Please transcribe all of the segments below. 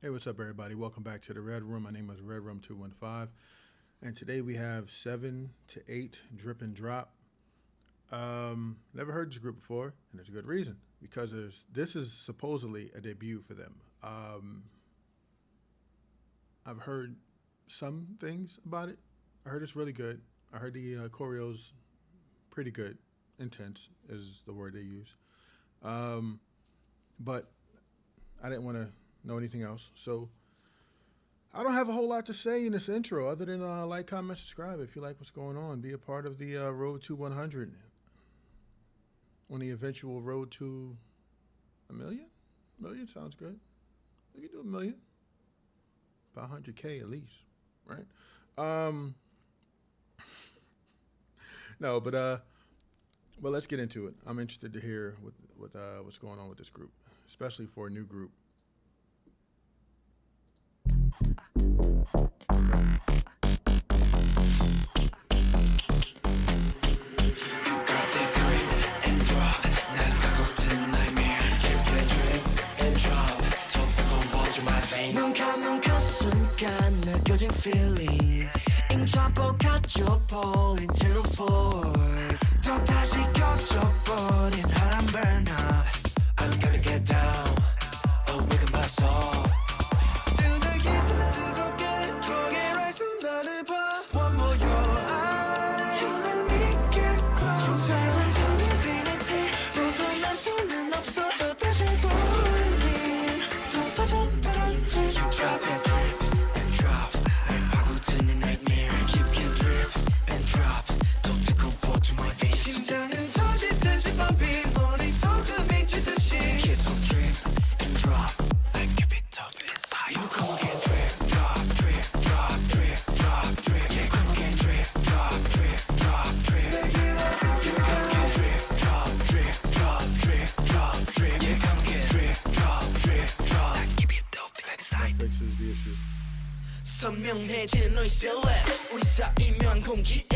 Hey, what's up, everybody? Welcome back to the Red Room. My name is Red Room 215, and today we have 7 to 8 Drip and Drop. Never heard this group before, and there's a good reason because this is supposedly a debut for them. I've heard some things about it. I heard it's really good. I heard the choreo's pretty good. Intense is the word they use. But I didn't want to know anything else. So I don't have a whole lot to say in this intro other than like, comment, subscribe if you like what's going on. Be a part of the road to 100 on the eventual road to a million. Million sounds good. We can do a million. About 100K at least, right? No, but let's get into it. I'm interested to hear what's going on with this group, especially for a new group. 눈 감는 그 순간 느껴진 feeling 인좌보 가져버린 텔레폰 또 다시 켜져버린 바람 burn up I'm gonna get down awaken my soul Feel the heat 더 뜨겁게 거기에 rise 나를 봐 One more your eyes You let me get close From seven to infinity 벗어날 수는 없어 또 다시 falling 더 빠져들었지 You drop that drip and drop 날 파고드는 nightmare Keep your drip and drop 더 뜨거워져 my veins 심장은 터지듯이 pumping 머릿속은 미치듯이 계속 drip and drop like Kpop inside You come again drip drop drip drop drip drop drip Yeah come again drip drop drip drop drip You come again drip drop drip drop drip drop drip Yeah come again drip drop drip drop like Kpop inside Fixes the issue. 선명해지는 너의 silhouette 우리 사이 묘한 공기에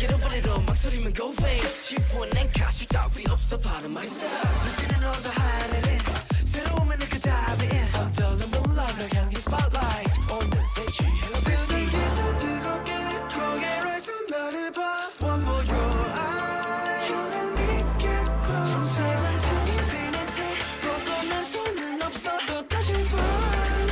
잃어버리러 막 소리면 go fade 지푸어낸 가시 따위 없어 바로 my style 늦지는 너도 하늘에 새로움은 그 답에 어떨는 moonlight 향해 spotlight 온는새 취해라 Feel the heat 더 뜨겁게 거기에 rise 나를 봐 One more your eyes You let me get close From seven to infinity 벗어날 수는 없어 또 다시 falling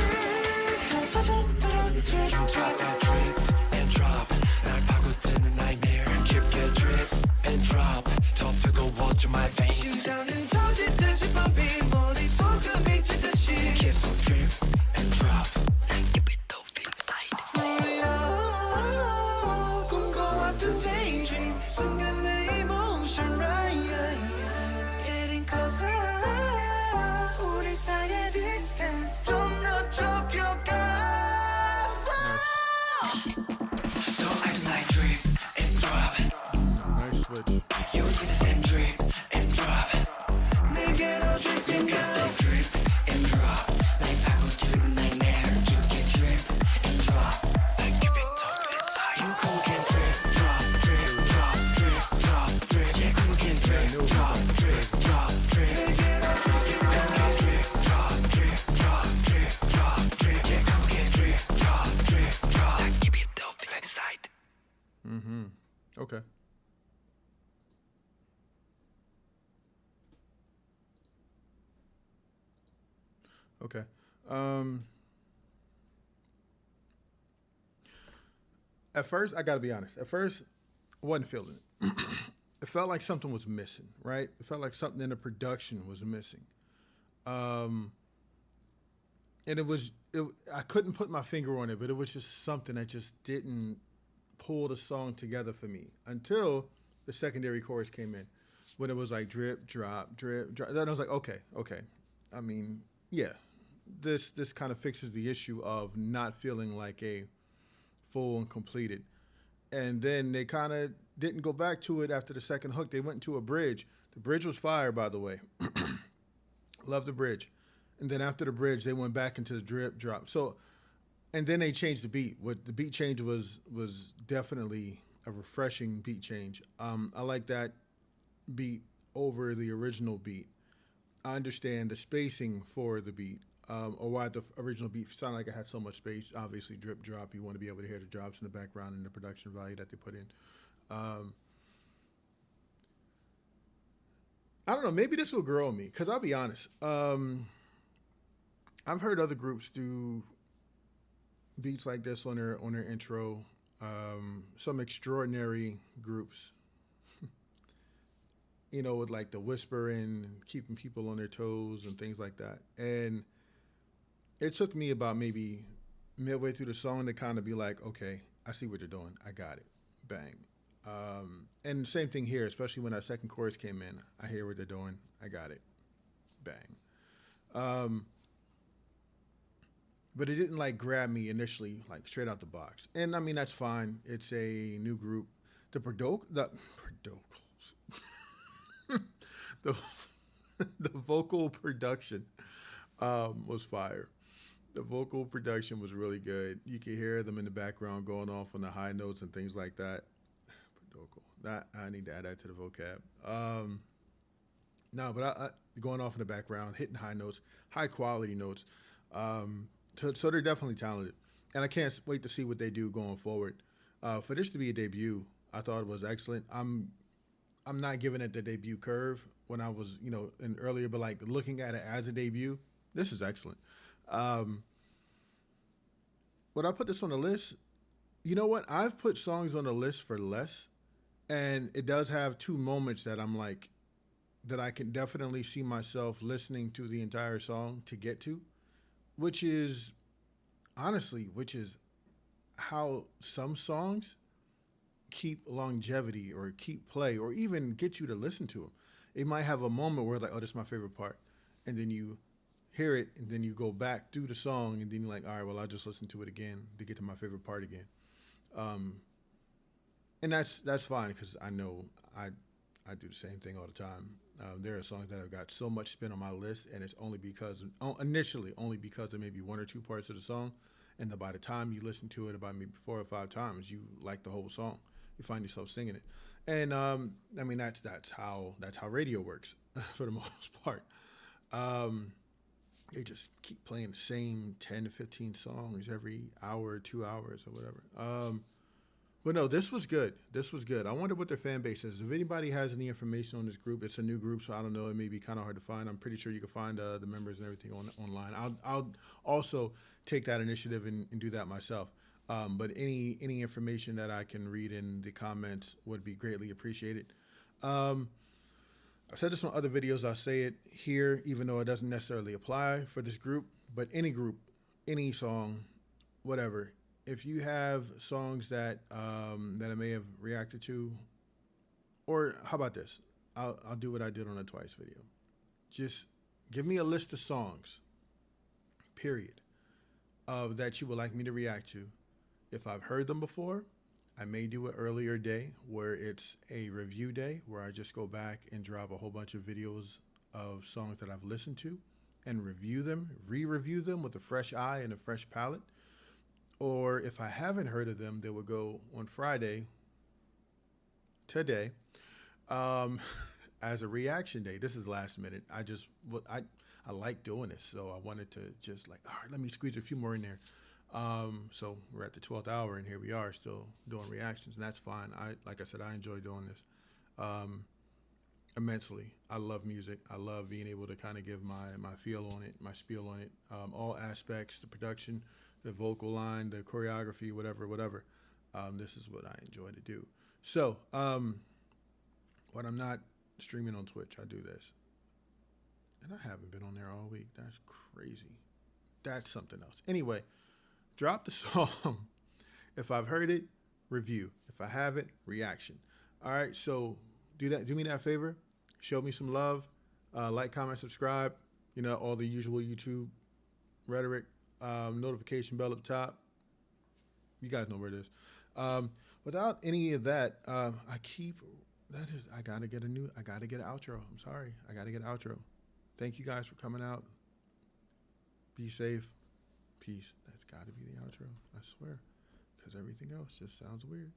더 빠져들었지 You drop that drip and drop 날 파고드는 nightmare 깊게 drip and drop 더 뜨거워져 my veins 심장은 터지듯이 pumping 머릿속은 미치듯이 계속 drip and drop like Kpop inside 소리야 꿈꿔왔던 daydream 순간 내 emotion right Getting closer 우리 사이의 distance 좀 더 좁혀가 So I can like drip and drop Nice switch. You feel the same drip and drop 내게로 drip and got that drip and drop 날 파고드는 nightmare 깊게 drip and drop like Kpop inside You come again drip drop drip drop drip drop drip Yeah come again drip drop drip drop drip 내게로 You come again drip drop drip drop drip drop drip Yeah come again drip drop drip drop like Kpop inside Okay. Okay. At first, I gotta be honest. At first, I wasn't feeling it. It felt like something was missing, right? It felt like something in the production was missing. And I couldn't put my finger on it, but it was just something that just didn't pull the song together for me until the secondary chorus came in, when it was like drip, drop, drip, drop. Then I was like, okay. I mean, yeah, this kind of fixes the issue of not feeling like a full and completed. And then they kind of didn't go back to it after the second hook. They went into a bridge. The bridge was fire, by the way. Love the bridge. And then after the bridge, they went back into the drip, drop. So, and then they changed the beat. What the beat change was definitely a refreshing beat change. I like that beat over the original beat. I understand the spacing for the beat. or why the original beat sounded like it had so much space. Obviously, drip drop. You want to be able to hear the drops in the background and the production value that they put in. I don't know. Maybe this will grow on me because I'll be honest. I've heard other groups do beats like this on their intro. Some extraordinary groups, you know, with like the whispering and keeping people on their toes and things like that. And it took me about maybe midway through the song to kind of be like, okay, I see what they're doing. I got it. Bang. And same thing here, especially when that second chorus came in. I hear what they're doing. I got it. Bang. But it didn't like grab me initially, like straight out the box. And I mean, that's fine. It's a new group. The the vocal production was fire. The vocal production was really good. You could hear them in the background going off on the high notes and things like that. That I need to add that to the vocab. No, but I going off in the background, hitting high notes, high quality notes. So they're definitely talented, and I can't wait to see what they do going forward. For this to be a debut, I thought it was excellent. I'm not giving it the debut curve when I was, you know, in earlier, but like looking at it as a debut, this is excellent. Would I put this on the list? You know what? I've put songs on the list for less, and it does have two moments that I'm like, that I can definitely see myself listening to the entire song to get to, which is how some songs keep longevity or keep play or even get you to listen to them. It might have a moment where like, oh, this is my favorite part. And then you hear it and then you go back through the song and then you're like, all right, well, I'll just listen to it again to get to my favorite part again. And that's fine because I know I do the same thing all the time. There are songs that have got so much spin on my list, and it's initially only because of maybe one or two parts of the song, and then by the time you listen to it about maybe 4 or 5 times, you like the whole song. You find yourself singing it, and I mean that's how radio works for the most part. They just keep playing the same 10 to 15 songs every hour, 2 hours, or whatever. But no, this was good. This was good. I wonder what their fan base is. If anybody has any information on this group, it's a new group, so I don't know. It may be kind of hard to find. I'm pretty sure you can find the members and everything online. I'll also take that initiative and do that myself. But any information that I can read in the comments would be greatly appreciated. I said this on other videos. I'll say it here, even though it doesn't necessarily apply for this group. But any group, any song, whatever. If you have songs that that I may have reacted to, or how about this? I'll do what I did on the Twice video. Just give me a list of songs, period, that you would like me to react to. If I've heard them before, I may do an earlier day where it's a review day where I just go back and drop a whole bunch of videos of songs that I've listened to and review them, re-review them with a fresh eye and a fresh palette. Or if I haven't heard of them, they will go on Friday, today, as a reaction day. This is last minute. I like doing this, so I wanted to just like, all right, let me squeeze a few more in there. So we're at the 12th hour, and here we are still doing reactions, and that's fine. Like I said, I enjoy doing this immensely. I love music. I love being able to kind of give my feel on it, my spiel on it, all aspects, the production, the vocal line, the choreography, whatever. This is what I enjoy to do. So when I'm not streaming on Twitch, I do this. And I haven't been on there all week. That's crazy. That's something else. Anyway, drop the song. If I've heard it, review. If I haven't, reaction. All right, so do me that favor. Show me some love. Like, comment, subscribe. You know, all the usual YouTube rhetoric. Notification bell up top. You guys know where it is. Without any of that, I gotta get an outro. I'm sorry. I gotta get an outro. Thank you guys for coming out. Be safe. Peace. That's gotta be the outro. I swear. Because everything else just sounds weird.